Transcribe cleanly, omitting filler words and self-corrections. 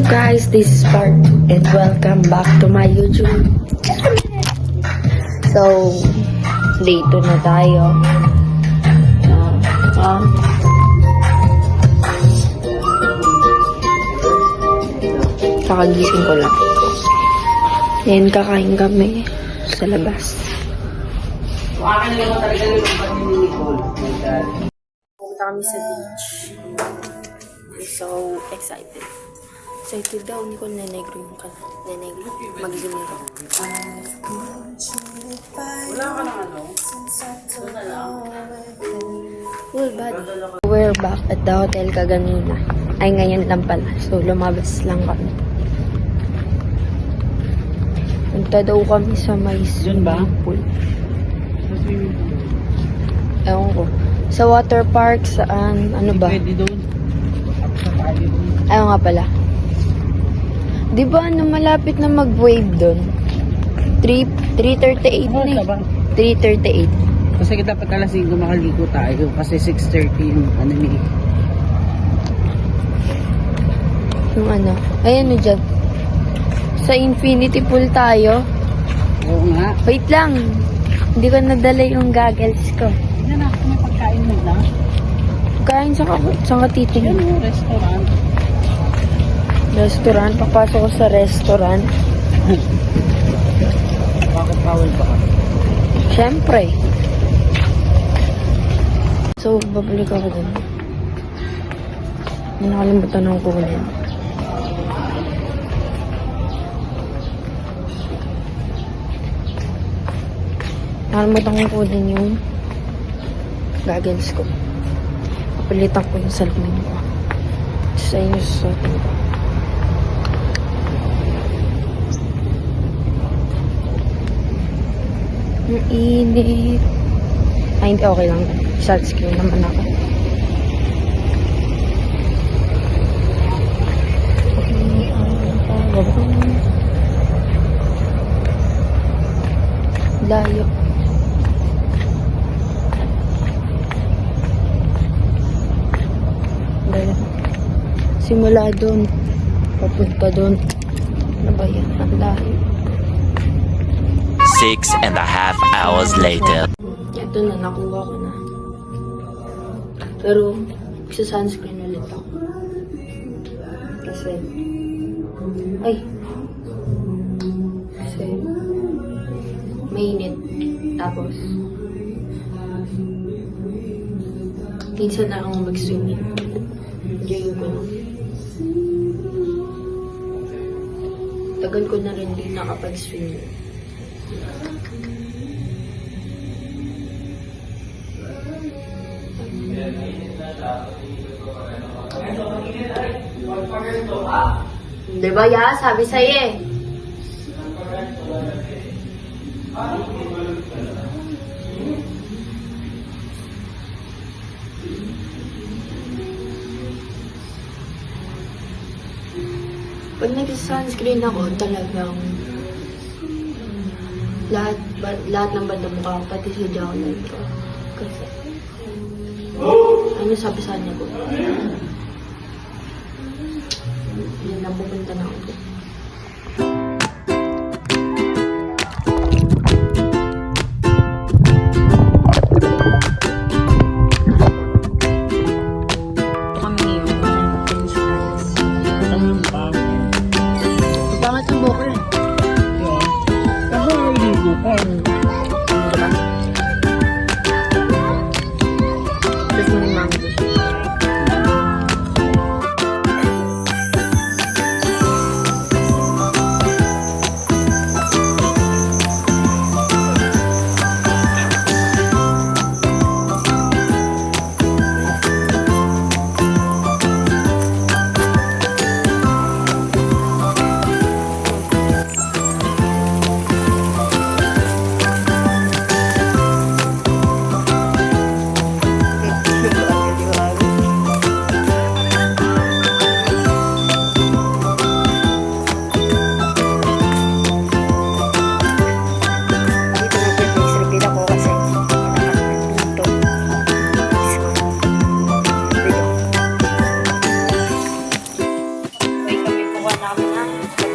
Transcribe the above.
guys, this is part 2 and welcome back to my YouTube. So, dito na tayo. Kakagising ko lang. And kakain kami sa labas. Pupunta kami sa beach. I'm so excited. Excited daw, hindi ko nenegro yung nenegro. Mag-zoom nito. Wala ka ng ano? Wala lang. Full body. We're back at the hotel kaganina. Ay, ngayon lang pala. So, lumabas lang kami. Punta daw kami sa may swimming pool. Sa swimming pool? Ewan ko. Sa water park, saan? Ano ba? Pwede doon. Ayaw nga pala. Di ba malapit na mag-wave doon? 3:38 na eh. 3:38. Kasi dapat alas 5 makaligo tayo. Kasi 6:30 yung ano ni. Yung ano. Ayan o dyan. Sa infinity pool tayo. Oo nga. Wait lang. Hindi ko nadala yung goggles ko. Yan na, may pagkain mo na. Kain sa katitingin. Yan yung restaurant. Restaurant. Papasok ko sa restaurant. Bakit bawal ba ka? Siyempre. So, babalik ako dun. May nakalimutan akong kunin. Nakalimutan kong kunin yung goggles ko. Kapalitan ko yung salamin ko. Sa inyo sa ko. Ang init. Ay, hindi. Okay lang. Sunscreen naman ako. Layo. Layo. Simula doon. Papunta doon. Ano ba yan? Ang layo. 6.5 hours later. Ito na, nakuha ko na. Pero, sa sunscreen ulit ako. Kasi, kasi, mainit. Tapos, minsan na akong mag-swimming. Enjoy ko na. Tagal ko na rin din nakapag-swimming. Diba ya? Sabi sa'yo eh. Pag nag-sunscreen ako, talagang lahat ng banda mukha ko, pati sa jawline ko. Kasi, ano sabi sa kanya ko? Yan na, pupunta na ako. Kami yung Prince Hans. Pangat ang buko eh. Kasi naligo ka. Diba? Tapos may mango. na kami ng